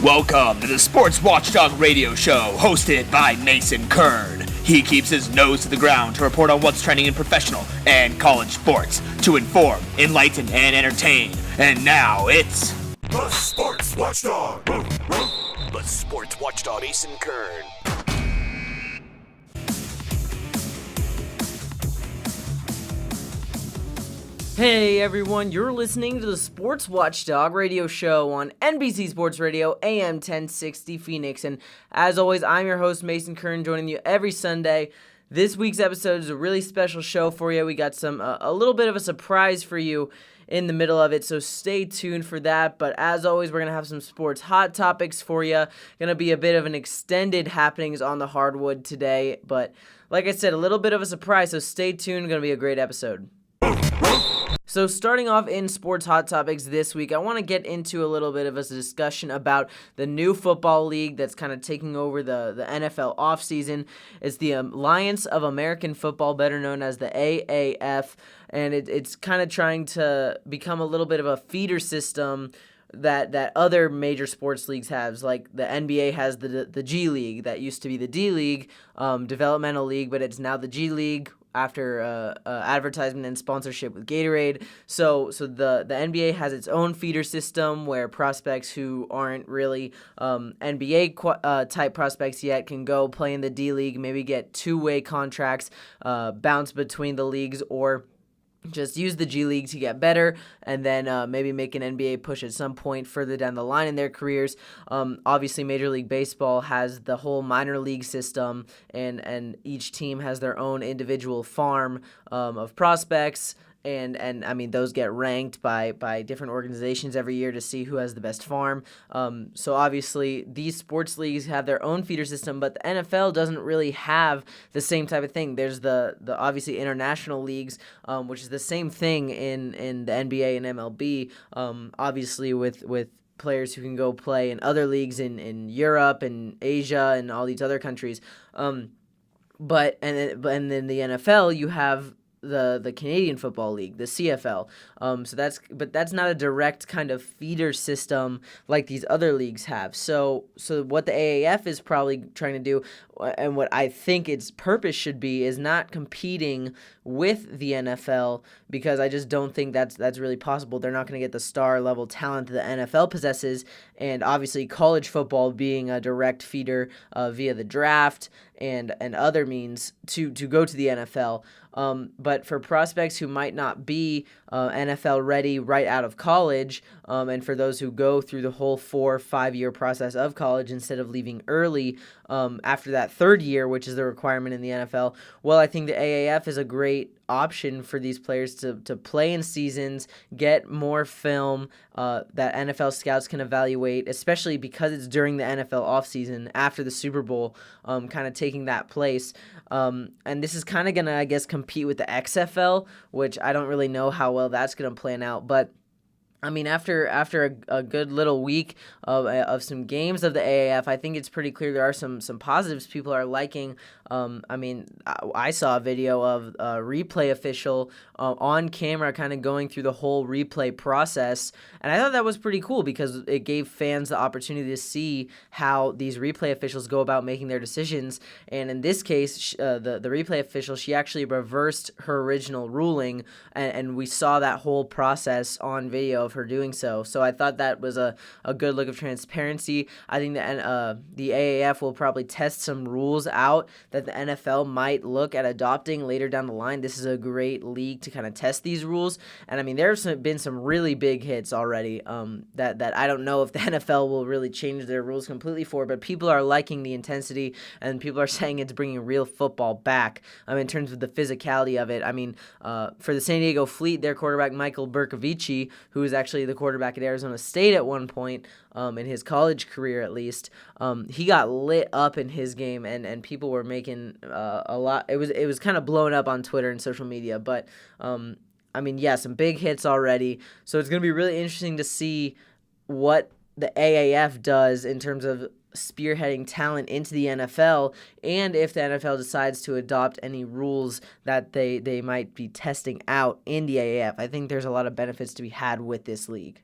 Welcome to the Sports Watchdog Radio Show, hosted by Mason Kern. He keeps his nose to the ground to report on what's trending in professional and college sports, to inform, enlighten, and entertain. And now it's the Sports Watchdog. The Sports Watchdog, Mason Kern. Hey everyone, you're listening to the Sports Watchdog Radio Show on NBC Sports Radio, AM 1060 Phoenix. And as always, I'm your host, Mason Kern, joining you every Sunday. This week's episode is a really special show for you. We got a little bit of a surprise for you in the middle of it, so stay tuned for that. But as always, we're going to have some sports hot topics for you. Going to be a bit of an extended happenings on the Hardwood today. But like I said, a little bit of a surprise, so stay tuned. Going to be a great episode. So starting off in sports hot topics this week, I want to get into a little bit of a discussion about the new football league that's kind of taking over the NFL offseason. It's the Alliance of American Football, better known as the AAF, and it's kind of trying to become a little bit of a feeder system that other major sports leagues have. Like the NBA has the G League, that used to be the D League, developmental league, but it's now the G League, after advertisement and sponsorship with Gatorade. So the NBA has its own feeder system where prospects who aren't really NBA type prospects yet can go play in the D League, maybe get two-way contracts, bounce between the leagues, or just use the G League to get better, and then maybe make an NBA push at some point further down the line in their careers. Obviously, Major League Baseball has the whole minor league system, and each team has their own individual farm of prospects. And I mean, those get ranked by different organizations every year to see who has the best farm. So obviously, these sports leagues have their own feeder system, but the NFL doesn't really have the same type of thing. There's the obviously international leagues, which is the same thing in the NBA and MLB, obviously with players who can go play in other leagues in Europe and Asia and all these other countries. But then the NFL, you have the Canadian Football League, the CFL. But that's not a direct kind of feeder system like these other leagues have. So what the AAF is probably trying to do, and what I think its purpose should be, is not competing with the NFL, because I just don't think that's really possible. They're not going to get the star level talent that the NFL possesses, and obviously college football being a direct feeder via the draft and other means to go to the NFL. But for prospects who might not be NFL ready right out of college, and for those who go through the whole 4 or 5 year process of college instead of leaving early after that third year, which is the requirement in the NFL, well, I think the AAF is a great option for these players to play in seasons, get more film that NFL scouts can evaluate, especially because it's during the NFL offseason after the Super Bowl, kind of taking that place. And this is kind of going to, I guess, compete with the XFL, which I don't really know how well that's going to plan out. But I mean, after a good little week of some games of the AAF, I think it's pretty clear there are some positives people are liking. I mean, I saw a video of a replay official on camera kind of going through the whole replay process, and I thought that was pretty cool because it gave fans the opportunity to see how these replay officials go about making their decisions. And in this case, the replay official, she actually reversed her original ruling, and we saw that whole process on video of her doing so. So I thought that was a good look of transparency. I think that the AAF will probably test some rules out that the NFL might look at adopting later down the line. This is a great league to kind of test these rules. And I mean, there's been some really big hits already that I don't know if the NFL will really change their rules completely for, but people are liking the intensity, and people are saying it's bringing real football back in terms of the physicality of it. I mean, for the San Diego Fleet, their quarterback Michael Bercovici, who is actually the quarterback at Arizona State at one point, in his college career at least, he got lit up in his game, and people were making a lot. It was kind of blown up on Twitter and social media, but I mean, yeah, some big hits already. So it's going to be really interesting to see what the AAF does in terms of spearheading talent into the NFL, and if the NFL decides to adopt any rules that they might be testing out in the AAF. I think there's a lot of benefits to be had with this league.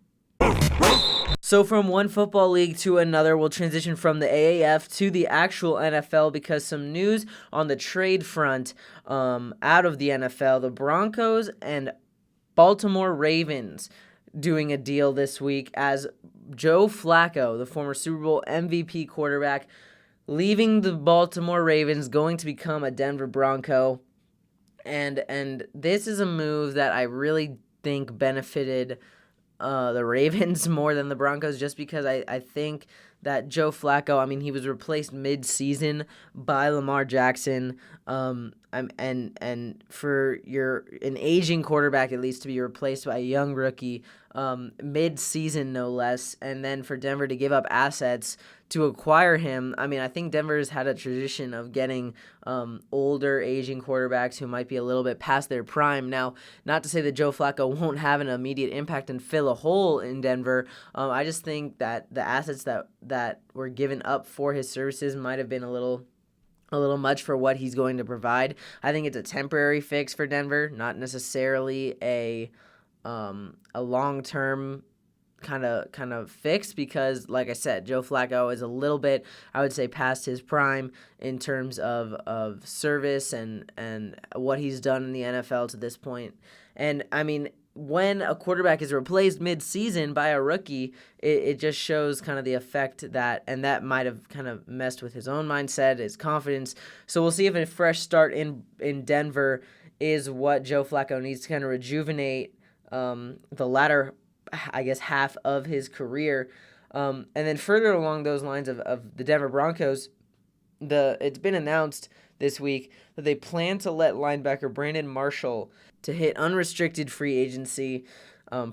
So from one football league to another, we'll transition from the AAF to the actual NFL because some news on the trade front out of the NFL. The Broncos and Baltimore Ravens doing a deal this week as Joe Flacco, the former Super Bowl MVP quarterback, leaving the Baltimore Ravens, going to become a Denver Bronco. And this is a move that I really think benefited the Ravens more than the Broncos, just because I think that Joe Flacco, I mean, he was replaced mid-season by Lamar Jackson, and for an aging quarterback at least to be replaced by a young rookie mid-season no less, and then for Denver to give up assets to acquire him. I mean, I think Denver's had a tradition of getting older, aging quarterbacks who might be a little bit past their prime. Now, not to say that Joe Flacco won't have an immediate impact and fill a hole in Denver. I just think that the assets that were given up for his services might have been a little much for what he's going to provide. I think it's a temporary fix for Denver, not necessarily a long-term kind of fix, because like I said, Joe Flacco is a little bit, I would say, past his prime in terms of service and what he's done in the NFL to this point. And I mean, when a quarterback is replaced mid-season by a rookie, it just shows kind of the effect that might have kind of messed with his own mindset, his confidence. So we'll see if a fresh start in Denver is what Joe Flacco needs to kind of rejuvenate the latter, I guess, half of his career. And then further along those lines of the Denver Broncos, it's been announced this week that they plan to let linebacker Brandon Marshall to hit unrestricted free agency,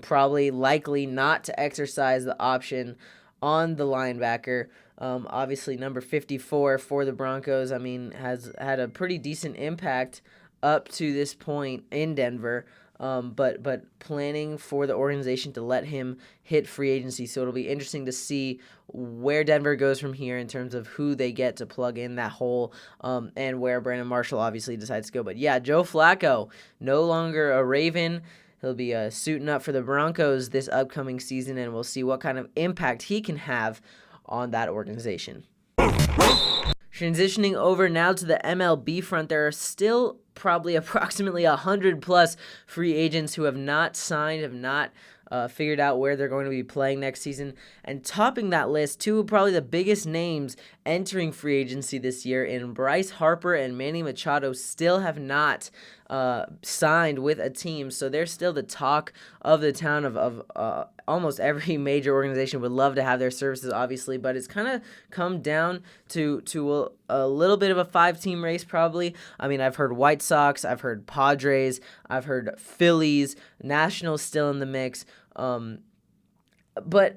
probably likely not to exercise the option on the linebacker. Obviously, number 54 for the Broncos, I mean, has had a pretty decent impact up to this point in Denver. But planning for the organization to let him hit free agency. So it'll be interesting to see where Denver goes from here in terms of who they get to plug in that hole, and where Brandon Marshall obviously decides to go. But yeah, Joe Flacco, no longer a Raven. He'll be suiting up for the Broncos this upcoming season, and we'll see what kind of impact he can have on that organization. Transitioning over now to the MLB front, there are still probably approximately 100+ free agents who have not signed, have not figured out where they're going to be playing next season. And topping that list, two of probably the biggest names entering free agency this year in Bryce Harper and Manny Machado still have not signed with a team. So they're still the talk of the town of almost every major organization would love to have their services, obviously, but it's kind of come down to a little bit of a 5-team race, probably. I mean, I've heard White Sox, I've heard Padres, I've heard Phillies, Nationals still in the mix. But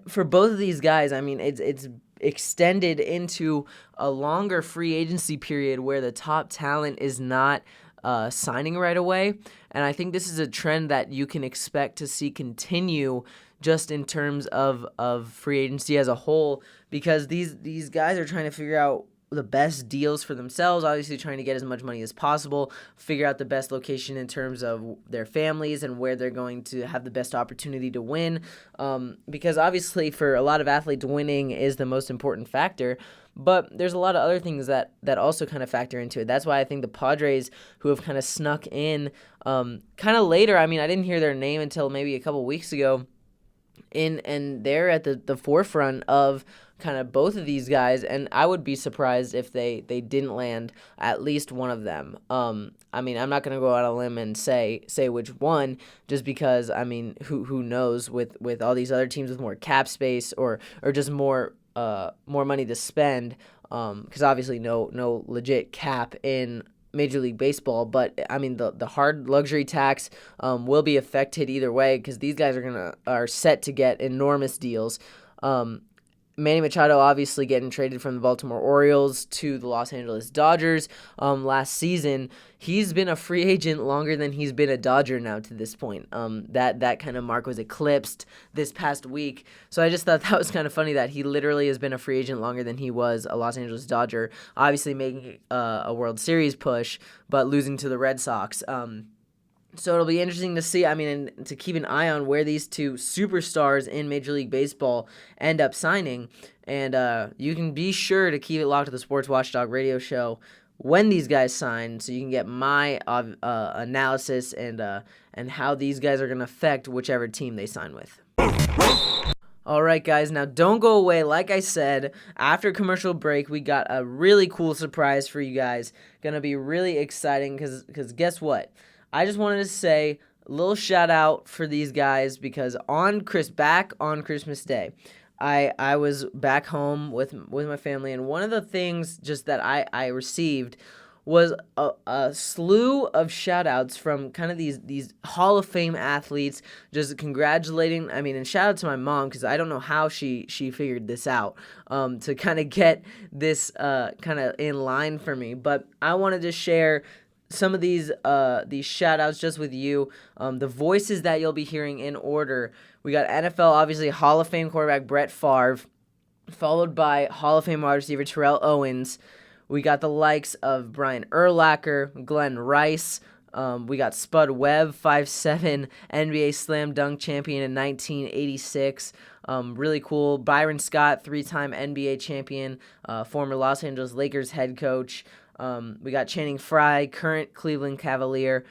for both of these guys, I mean, it's extended into a longer free agency period where the top talent is not signing right away. And I think this is a trend that you can expect to see continue just in terms of free agency as a whole, because these guys are trying to figure out the best deals for themselves, obviously trying to get as much money as possible, figure out the best location in terms of their families and where they're going to have the best opportunity to win, because obviously for a lot of athletes, winning is the most important factor, but there's a lot of other things that also kind of factor into it. That's why I think the Padres, who have kind of snuck in kind of later, I mean, I didn't hear their name until maybe a couple weeks ago, and they're at the forefront of kind of both of these guys, and I would be surprised if they didn't land at least one of them. I mean, I'm not going to go out on a limb and say which one, just because, I mean, who knows with all these other teams with more cap space or just more money to spend, because obviously no legit cap in Major League Baseball, but I mean the hard luxury tax will be affected either way, because these guys are set to get enormous deals. Manny Machado obviously getting traded from the Baltimore Orioles to the Los Angeles Dodgers last season. He's been a free agent longer than he's been a Dodger now to this point. That kind of mark was eclipsed this past week. So I just thought that was kind of funny that he literally has been a free agent longer than he was a Los Angeles Dodger, obviously making a World Series push, but losing to the Red Sox. So it'll be interesting to see, and to keep an eye on where these two superstars in Major League Baseball end up signing. And you can be sure to keep it locked to the Sports Watchdog Radio Show when these guys sign, so you can get my analysis and how these guys are going to affect whichever team they sign with. All right, guys, now don't go away. Like I said, after commercial break, we got a really cool surprise for you guys. Going to be really exciting because guess what? I just wanted to say a little shout out for these guys because back on Christmas Day, I was back home with my family, and one of the things just that I received was a slew of shout-outs from kind of these Hall of Fame athletes, just congratulating, and shout-out to my mom, because I don't know how she figured this out, to kind of get this kind of in line for me. But I wanted to share some of these shout-outs just with you, the voices that you'll be hearing in order. We got NFL, obviously, Hall of Fame quarterback Brett Favre, followed by Hall of Fame wide receiver Terrell Owens. We got the likes of Brian Urlacher, Glenn Rice. We got Spud Webb, 5'7", NBA Slam Dunk champion in 1986. Really cool. Byron Scott, 3-time NBA champion, former Los Angeles Lakers head coach. We got Channing Frye, current Cleveland Cavalier.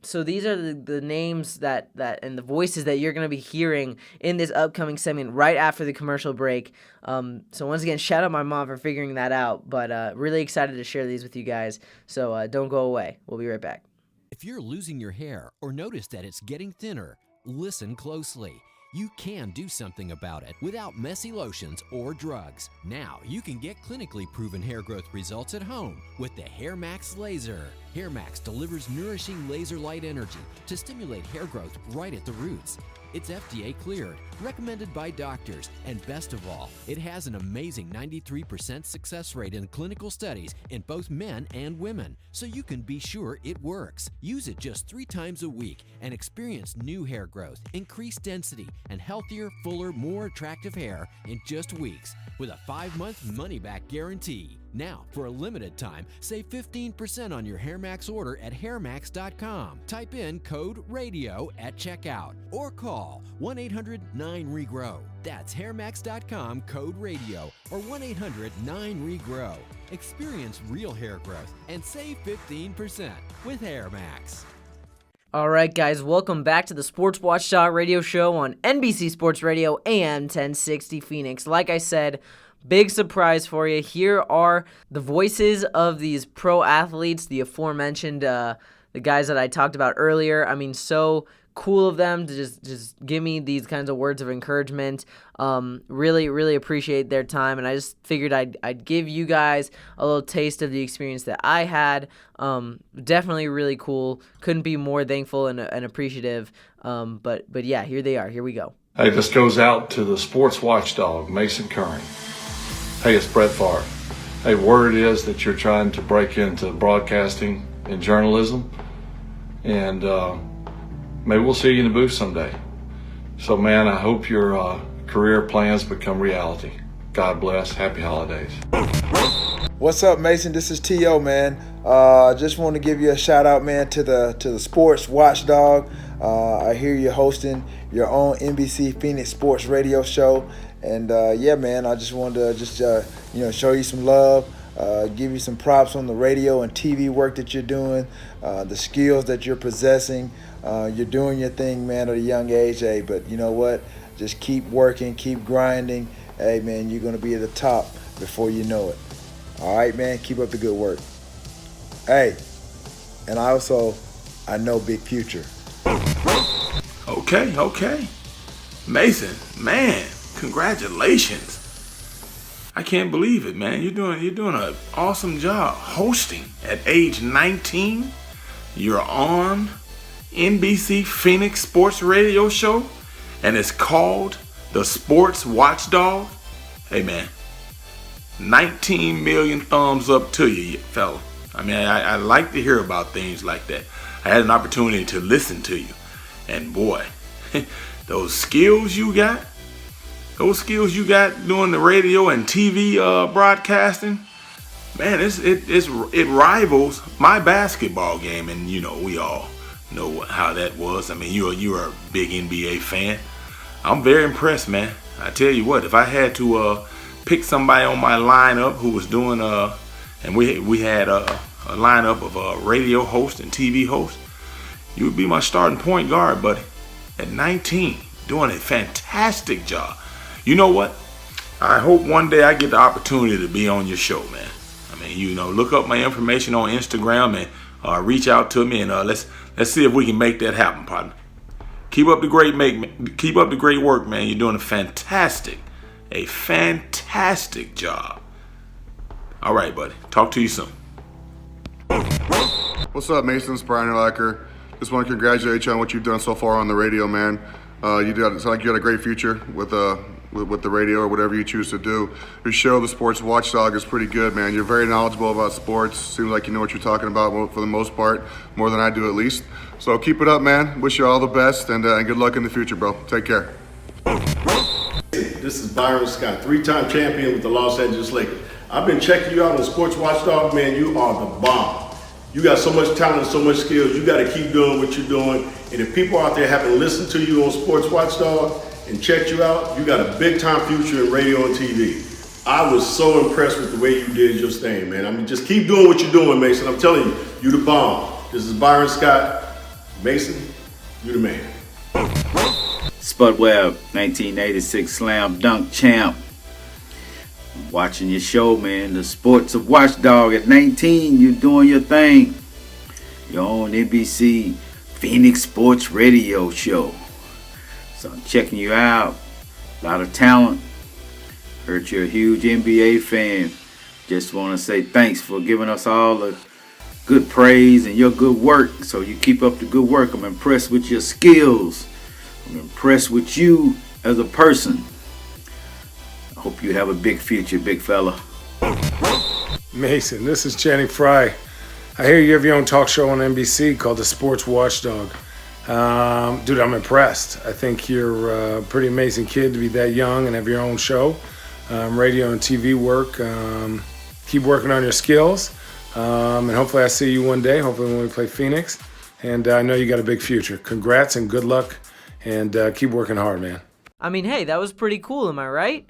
So these are the names that and the voices that you're going to be hearing in this upcoming segment right after the commercial break. So once again, shout out my mom for figuring that out, but really excited to share these with you guys. So don't go away. We'll be right back. If you're losing your hair or notice that it's getting thinner, listen closely. You can do something about it without messy lotions or drugs. Now you can get clinically proven hair growth results at home with the Hair Max Laser. Hair Max delivers nourishing laser light energy to stimulate hair growth right at the roots. It's FDA cleared, recommended by doctors, and best of all, it has an amazing 93% success rate in clinical studies in both men and women, so you can be sure it works. Use it just 3 times a week and experience new hair growth, increased density, and healthier, fuller, more attractive hair in just weeks with a 5-month money-back guarantee. Now, for a limited time, save 15% on your Hair Max order at hairmax.com. Type in code RADIO at checkout or call 1-800-9REGROW. That's hairmax.com, code RADIO, or 1-800-9REGROW. Experience real hair growth and save 15% with Hair Max. All right, guys, welcome back to the Sports Watchdog Radio Show on NBC Sports Radio AM 1060 Phoenix. Like I said, big surprise for you. Here are the voices of these pro athletes, the aforementioned the guys that I talked about earlier. So cool of them to just give me these kinds of words of encouragement. Really, really appreciate their time, and I just figured I'd give you guys a little taste of the experience that I had. Definitely really cool. Couldn't be more thankful and appreciative. But yeah, here they are. Here we go. Hey, this goes out to the Sports Watchdog, Mason Curran. Hey, it's Brett Favre. Hey, word is that you're trying to break into broadcasting and journalism, and maybe we'll see you in the booth someday. So, man, I hope your career plans become reality. God bless. Happy holidays. What's up, Mason? This is T.O., man. Just want to give you a shout out, man, to the Sports Watchdog. I hear you hosting your own NBC Phoenix Sports Radio Show. And yeah, man, I just wanted to show you some love, give you some props on the radio and TV work that you're doing, the skills that you're possessing. You're doing your thing, man, at a young age. Hey, but you know what? Just keep working, keep grinding. Hey, man, you're going to be at the top before you know it. All right, man, keep up the good work. Hey, and I know big future. Okay. Mason, man, congratulations. I can't believe it, man. You're doing an awesome job hosting at age 19. You're on NBC Phoenix Sports Radio Show, and it's called the Sports Watchdog. Hey, man, 19 million thumbs up to you, fella. I like to hear about things like that. I had an opportunity to listen to you, and boy, those skills you got doing the radio and TV broadcasting, man, it rivals my basketball game, and we all know how that was. I mean, you're a big NBA fan. I'm very impressed, man. I tell you what, if I had to pick somebody on my lineup who was doing and we had a lineup of a radio host and TV host, you would be my starting point guard, buddy. At 19, doing a fantastic job. You know what? I hope one day I get the opportunity to be on your show, man. I mean, look up my information on Instagram and reach out to me, and let's see if we can make that happen, partner. Keep up the great work, man. You're doing a fantastic job. All right, buddy. Talk to you soon. What's up, Mason? It's Brian Urlacher. Just want to congratulate you on what you've done so far on the radio, man. It sounds like you had a great future with the radio or whatever you choose to do. Your show, The Sports Watchdog, is pretty good, man. You're very knowledgeable about sports. Seems like you know what you're talking about for the most part, more than I do at least. So keep it up, man. Wish you all the best and good luck in the future, bro. Take care. This is Byron Scott, 3-time champion with the Los Angeles Lakers. I've been checking you out on the Sports Watchdog, man. You are the bomb. You got so much talent, so much skills. You got to keep doing what you're doing. And if people out there haven't listened to you on Sports Watchdog and checked you out, you got a big time future in radio and TV. I was so impressed with the way you did your thing, man. I mean, just keep doing what you're doing, Mason. I'm telling you the bomb. This is Byron Scott. Mason, you the man. Spud Webb, 1986 Slam Dunk champ. Watching your show, man. The Sports of Watchdog at 19. You're doing your thing. Your own NBC Phoenix Sports Radio Show. So I'm checking you out. A lot of talent. Heard you're a huge NBA fan. Just want to say thanks for giving us all the good praise and your good work. So you keep up the good work. I'm impressed with your skills. I'm impressed with you as a person. I hope you have a big future, big fella. Mason, this is Channing Frye. I hear you have your own talk show on NBC called The Sports Watchdog. Dude, I'm impressed. I think you're a pretty amazing kid to be that young and have your own show. Radio and TV work. Keep working on your skills. And hopefully I see you one day, hopefully when we play Phoenix. And I know you got a big future. Congrats and good luck. And keep working hard, man. I mean, hey, that was pretty cool, am I right?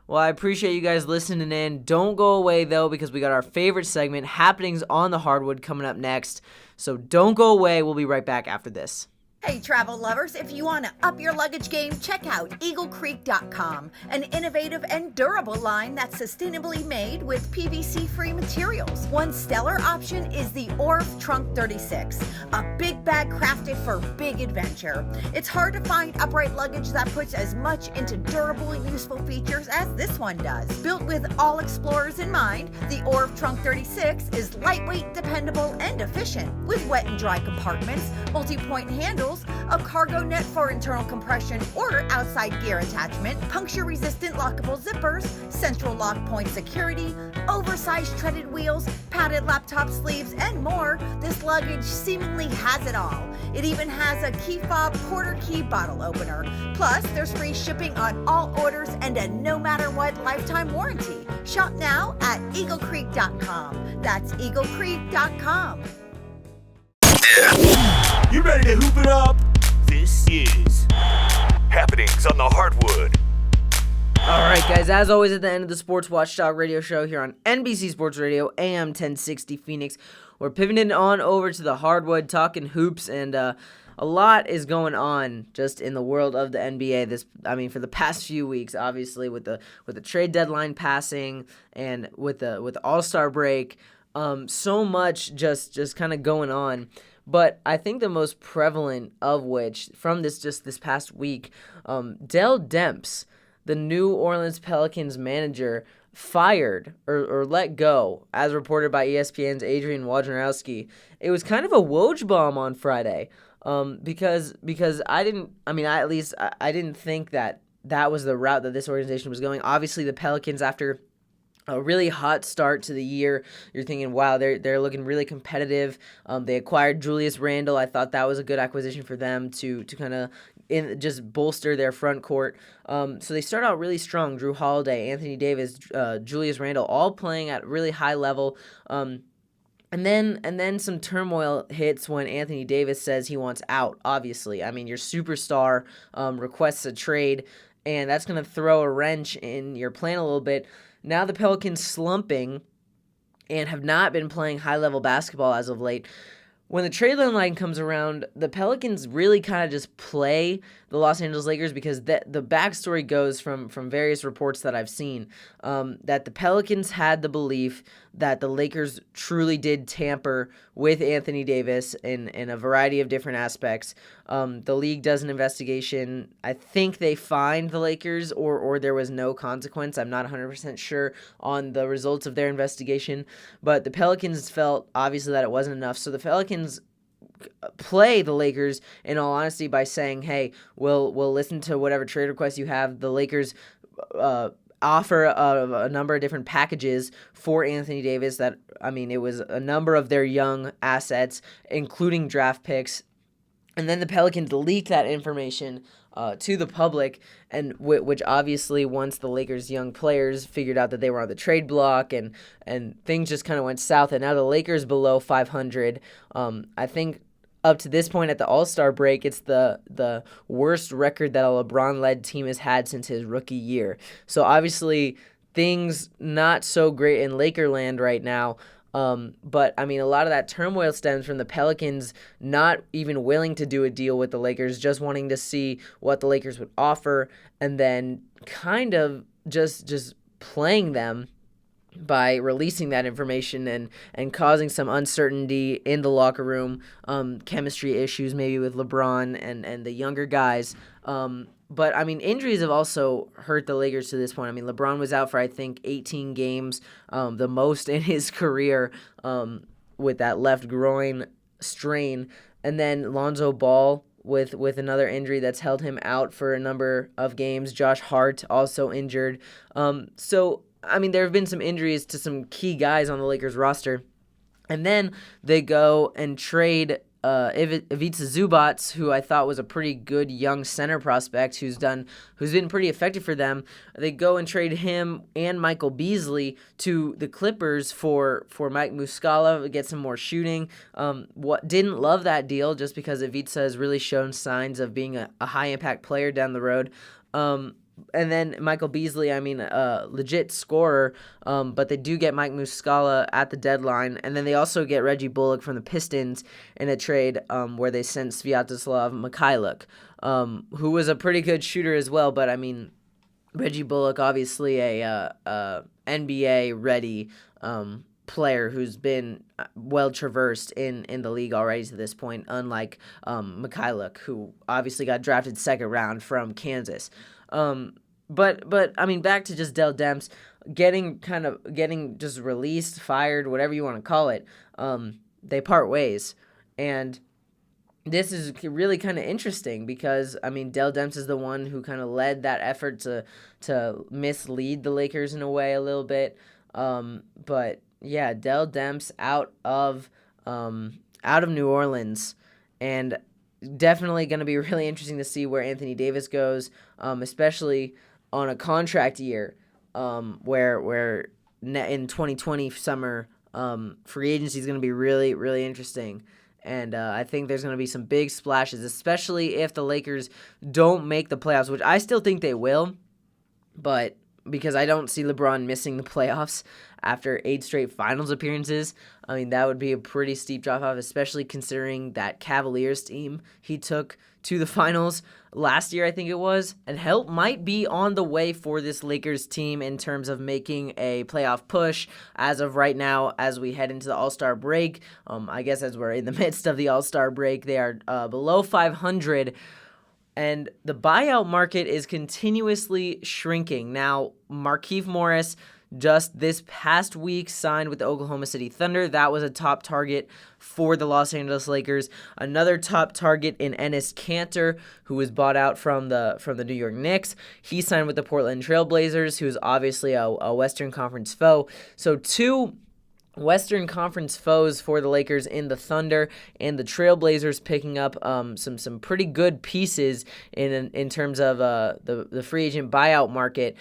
Well, I appreciate you guys listening in. Don't go away, though, because we got our favorite segment, Happenings on the Hardwood, coming up next. So don't go away. We'll be right back after this. Hey, travel lovers, if you want to up your luggage game, check out EagleCreek.com, an innovative and durable line that's sustainably made with PVC-free materials. One stellar option is the Orf Trunk 36, a big bag crafted for big adventure. It's hard to find upright luggage that puts as much into durable and useful features as this one does. Built with all explorers in mind, the Orf Trunk 36 is lightweight, dependable, and efficient. With wet and dry compartments, multi-point handles, a cargo net for internal compression or outside gear attachment, puncture-resistant lockable zippers, central lock point security, oversized treaded wheels, padded laptop sleeves, and more, this luggage seemingly has it all. It even has a key fob quarter key bottle opener. Plus, there's free shipping on all orders and a no-matter-what lifetime warranty. Shop now at EagleCreek.com. That's EagleCreek.com. You ready to hoop it up? This is Happenings on the Hardwood. All right, guys, as always at the end of the Sports Watchdog Radio Show here on NBC Sports Radio, AM 1060 Phoenix, we're pivoting on over to the Hardwood, talking hoops, and a lot is going on just in the world of the NBA. For the past few weeks, obviously with the trade deadline passing and with the All-Star break, so much just kind of going on. But I think the most prevalent of which, from this past week, Dell Demps, the New Orleans Pelicans manager, fired or let go, as reported by ESPN's Adrian Wojnarowski. It was kind of a Woj bomb on Friday, because I didn't think that was the route that this organization was going. Obviously, the Pelicans, after a really hot start to the year, you're thinking, wow, they're looking really competitive. They acquired Julius Randle. I thought that was a good acquisition for them to kind of just bolster their front court. So they start out really strong. Drew Holiday, Anthony Davis, Julius Randle, all playing at really high level. And And then some turmoil hits when Anthony Davis says he wants out, obviously. I mean, your superstar requests a trade, and that's going to throw a wrench in your plan a little bit. Now the Pelicans slumping and have not been playing high-level basketball as of late. When the trade deadline comes around, the Pelicans really kind of just play the Los Angeles Lakers because the backstory goes from various reports that I've seen that the Pelicans had the belief that the Lakers truly did tamper with Anthony Davis in a variety of different aspects. The league does an investigation. I think they fined the Lakers or there was no consequence. I'm not 100% sure on the results of their investigation, but the Pelicans felt obviously that it wasn't enough. So the Pelicans play the Lakers, in all honesty, by saying, hey, we'll listen to whatever trade requests you have. The Lakers offer a number of different packages for Anthony Davis that, I mean, it was a number of their young assets, including draft picks. And then the Pelicans leaked that information to the public, and which obviously once the Lakers' young players figured out that they were on the trade block and things just kind of went south, and now the Lakers below 500. I think up to this point at the All-Star break, it's the worst record that a LeBron-led team has had since his rookie year. So obviously things not so great in Lakerland right now. But, I mean, a lot of that turmoil stems from the Pelicans not even willing to do a deal with the Lakers, just wanting to see what the Lakers would offer, and then kind of just playing them by releasing that information and causing some uncertainty in the locker room, chemistry issues maybe with LeBron and the younger guys. But, I mean, injuries have also hurt the Lakers to this point. I mean, LeBron was out for, I think, 18 games, the most in his career with that left groin strain. And then Lonzo Ball with another injury that's held him out for a number of games. Josh Hart also injured. So, I mean, there have been some injuries to some key guys on the Lakers roster. And then they go and trade Ivica Zubac, who I thought was a pretty good young center prospect who's been pretty effective for them. They go and trade him and Michael Beasley to the Clippers for Mike Muscala, get some more shooting. What didn't love that deal just because Ivica has really shown signs of being a high impact player down the road. And then Michael Beasley, I mean, legit scorer, but they do get Mike Muscala at the deadline. And then they also get Reggie Bullock from the Pistons in a trade where they sent Sviatoslav Mikhailuk, who was a pretty good shooter as well. But, I mean, Reggie Bullock, obviously a NBA-ready player who's been well-traversed in the league already to this point, unlike Mikhailuk, who obviously got drafted second round from Kansas. But I mean, back to just Dell Demps getting just released, fired, whatever you want to call it. They part ways, and this is really kind of interesting because, I mean, Dell Demps is the one who kind of led that effort to mislead the Lakers in a way a little bit. But yeah, Dell Demps out of New Orleans, and definitely going to be really interesting to see where Anthony Davis goes, especially on a contract year, where in 2020 summer, free agency is going to be really, really interesting. And I think there's going to be some big splashes, especially if the Lakers don't make the playoffs, which I still think they will, but because I don't see LeBron missing the playoffs after 8 straight finals appearances. I mean, that would be a pretty steep drop-off, especially considering that Cavaliers team he took to the finals last year, I think it was, and help might be on the way for this Lakers team in terms of making a playoff push as of right now as we head into the All-Star break. I guess as we're in the midst of the All-Star break, they are below 500, and the buyout market is continuously shrinking. Now, Markieff Morris just this past week signed with the Oklahoma City Thunder. That was a top target for the Los Angeles Lakers. Another top target in Enes Kanter, who was bought out from the New York Knicks. He signed with the Portland Trail Blazers, who's obviously a Western Conference foe. So two Western Conference foes for the Lakers in the Thunder and the Trailblazers picking up some pretty good pieces in terms of the free agent buyout market.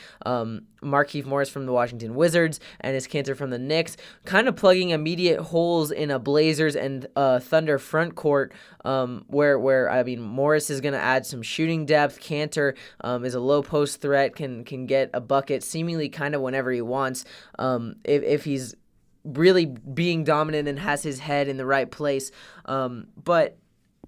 Markieff Morris from the Washington Wizards and his Kanter from the Knicks, kind of plugging immediate holes in a Blazers and Thunder front court, where I mean Morris is going to add some shooting depth. Kanter is a low post threat, can get a bucket seemingly kind of whenever he wants, if he's really being dominant and has his head in the right place. But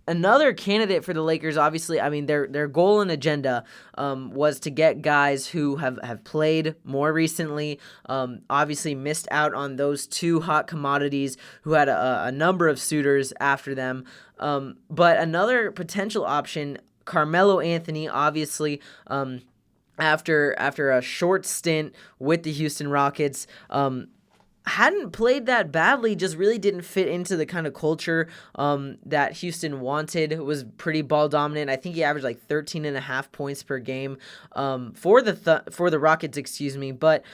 another candidate for the Lakers, obviously, I mean, their goal and agenda was to get guys who have played more recently, obviously missed out on those two hot commodities who had a number of suitors after them. But another potential option, Carmelo Anthony, obviously, after a short stint with the Houston Rockets, hadn't played that badly, just really didn't fit into the kind of culture that Houston wanted. It was pretty ball dominant. I think he averaged like 13.5 points per game for the Rockets, but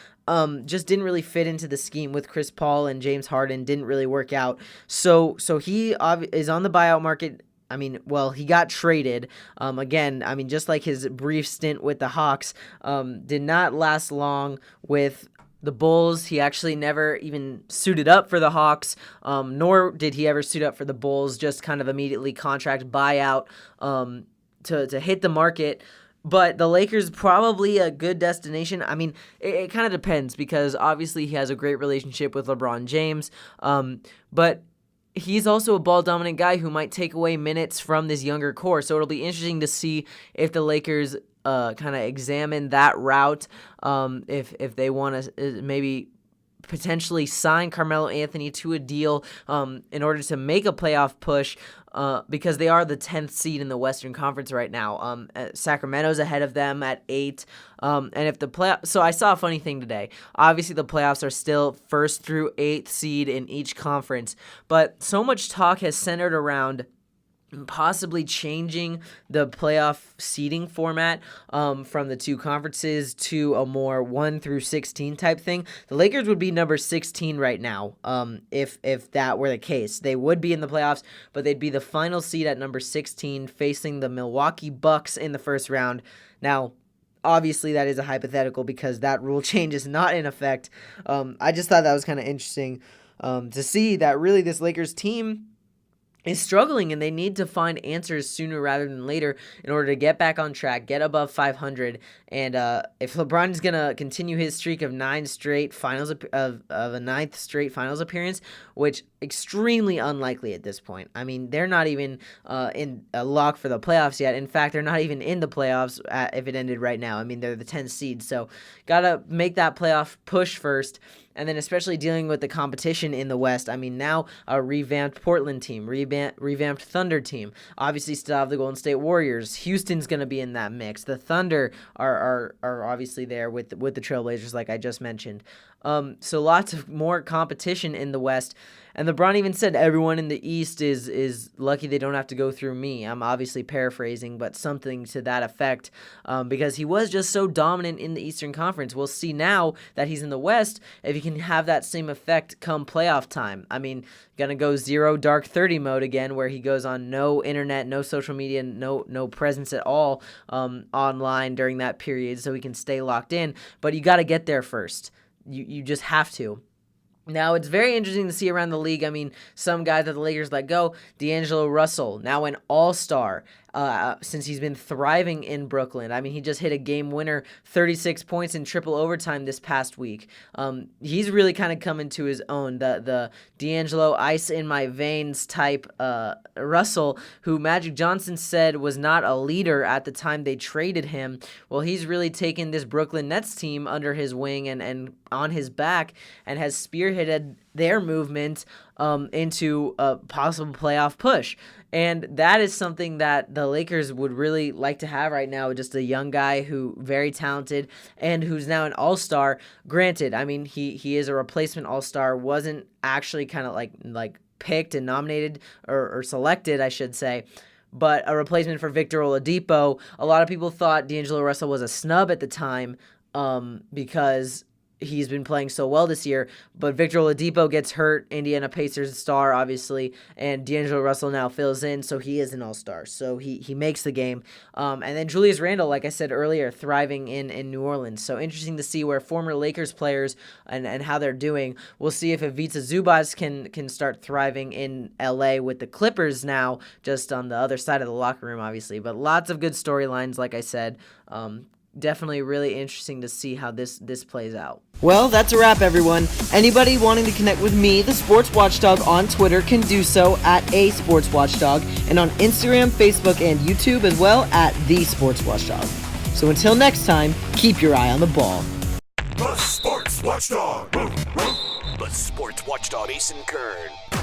just didn't really fit into the scheme with Chris Paul and James Harden. Didn't really work out. So he is on the buyout market. I mean, well, he got traded. Again, I mean, just like his brief stint with the Hawks, did not last long with the Bulls. He actually never even suited up for the Hawks, nor did he ever suit up for the Bulls, just kind of immediately contract buyout to hit the market. But the Lakers probably a good destination. I mean, it kind of depends because obviously he has a great relationship with LeBron James, but he's also a ball-dominant guy who might take away minutes from this younger core. So it'll be interesting to see if the Lakers kind of examine that route, if they want to maybe potentially sign Carmelo Anthony to a deal in order to make a playoff push, because they are the 10th seed in the Western Conference right now. Sacramento's ahead of them at 8. And if the so I saw a funny thing today. Obviously, the playoffs are still 1st through 8th seed in each conference, but so much talk has centered around possibly changing the playoff seeding format from the two conferences to a more 1 through 16 type thing. The Lakers would be number 16 right now if that were the case. They would be in the playoffs, but they'd be the final seed at number 16 facing the Milwaukee Bucks in the first round. Now, obviously, that is a hypothetical because that rule change is not in effect. I just thought that was kind of interesting to see that really this Lakers team is struggling, and they need to find answers sooner rather than later in order to get back on track, get above 500. And if LeBron is going to continue his streak of 9 straight finals of a 9th straight finals appearance, which extremely unlikely at this point. I mean, they're not even in a lock for the playoffs yet. In fact, they're not even in the playoffs if it ended right now. I mean, they're the 10th seed, so got to make that playoff push first. And then especially dealing with the competition in the West. I mean, now a revamped Portland team, revamped Thunder team. Obviously still have the Golden State Warriors. Houston's going to be in that mix. The Thunder are obviously there with the Trailblazers, like I just mentioned. So lots of more competition in the West. And LeBron even said everyone in the East is lucky they don't have to go through me. I'm obviously paraphrasing, but something to that effect, because he was just so dominant in the Eastern Conference. We'll see now that he's in the West if he can have that same effect come playoff time. I mean, gonna go 0 dark 30 mode again, where he goes on no internet, no social media, no presence at all online during that period, so he can stay locked in. But you got to get there first. You just have to. Now, it's very interesting to see around the league. I mean, some guys that the Lakers let go. D'Angelo Russell, now an all-star since he's been thriving in Brooklyn. I mean, he just hit a game winner, 36 points in triple overtime this past week. He's really kind of coming to his own. The D'Angelo ice in my veins type Russell, who Magic Johnson said was not a leader at the time they traded him. Well, he's really taken this Brooklyn Nets team under his wing and on his back and has spearheaded their movement into a possible playoff push. And that is something that the Lakers would really like to have right now, just a young guy who very talented and who's now an all-star. Granted, I mean, he is a replacement all-star, wasn't actually kind of like picked and nominated or selected, I should say, but a replacement for Victor Oladipo. A lot of people thought D'Angelo Russell was a snub at the time because he's been playing so well this year. But Victor Oladipo gets hurt, Indiana Pacers star, obviously, and D'Angelo Russell now fills in, so he is an all-star. So he makes the game. And then Julius Randle, like I said earlier, thriving in New Orleans. So interesting to see where former Lakers players and how they're doing. We'll see if Ivica Zubac can start thriving in LA with the Clippers now, just on the other side of the locker room, obviously. But lots of good storylines, like I said. Definitely really interesting to see how this plays out. Well, that's a wrap, everyone. Anybody wanting to connect with me, the Sports Watchdog, on Twitter can do so at @sportswatchdog, and on Instagram, Facebook, and YouTube as well at the Sports Watchdog. So until next time, keep your eye on the ball. The Sports Watchdog. The Sports Watchdog, Ace and Kern.